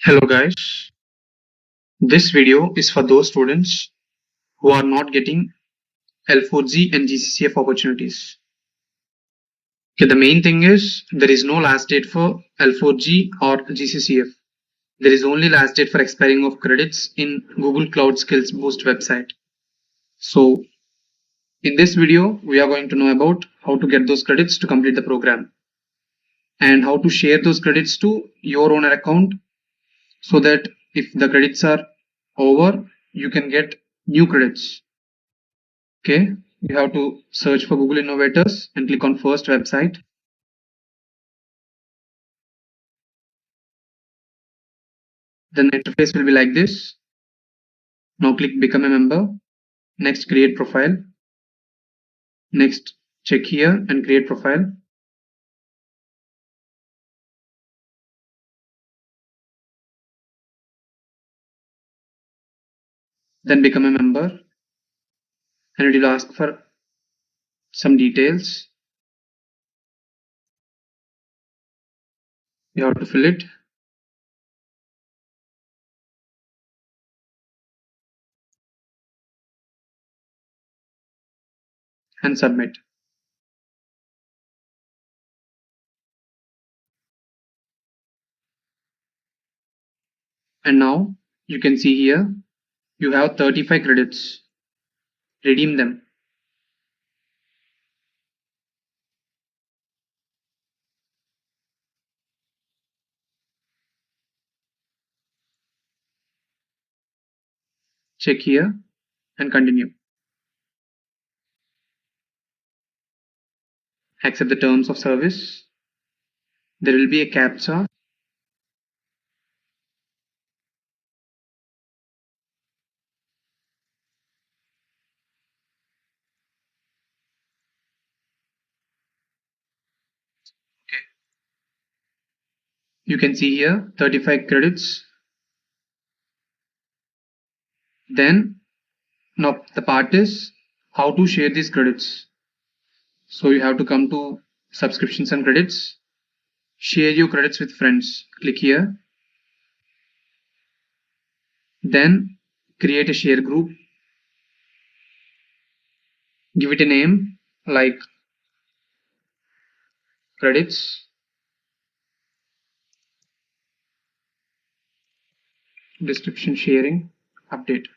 Hello guys, this video is for those students who are not getting L4G and GCCF opportunities. Okay, the main thing is there is no last date for L4G or GCCF. There is only last date for expiring of credits in Google Cloud Skills Boost website. So in this video, we are going to know about how to get those credits to complete the program and how to share those credits to your own account so that if the credits are over, you can get new credits. Okay, you have to search for Google Innovators and click on first website. Then the interface will be like this. Now click become a member. Next create profile. Next check here and create profile. Then become a member and it will ask for some details. You have to fill it. And submit. And now you can see here you have 35 credits. Redeem them. Check here and continue. Accept the terms of service. There will be a CAPTCHA. You can see here 35 credits. Then now the part is how to share these credits. So you have to come to subscriptions and credits. Share your credits with friends. Click here. Then create a share group. Give it a name like credits. Description sharing. Update.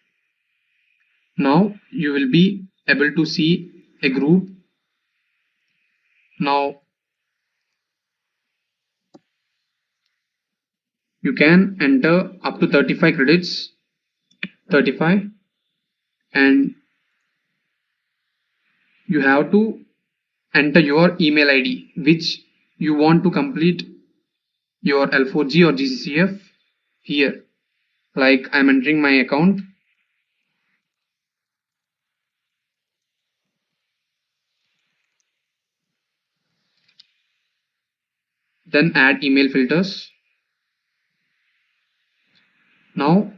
Now you will be able to see a group. Now you can enter up to 35 credits. 35, and you have to enter your email ID which you want to complete your L4G or GCCF here. Like I'm entering my account. Then add email filters. Now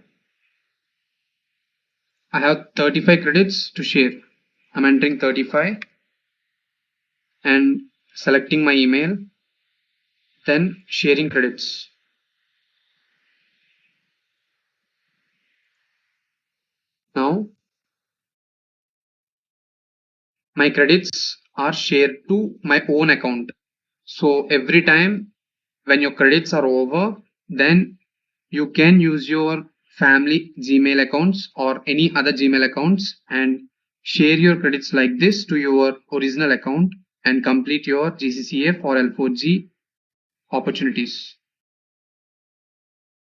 I have 35 credits to share. I'm entering 35 and selecting my email. Then sharing credits. Now my credits are shared to my own account. So every time when your credits are over, then you can use your family Gmail accounts or any other Gmail accounts and share your credits like this to your original account and complete your GCCF or L4G opportunities.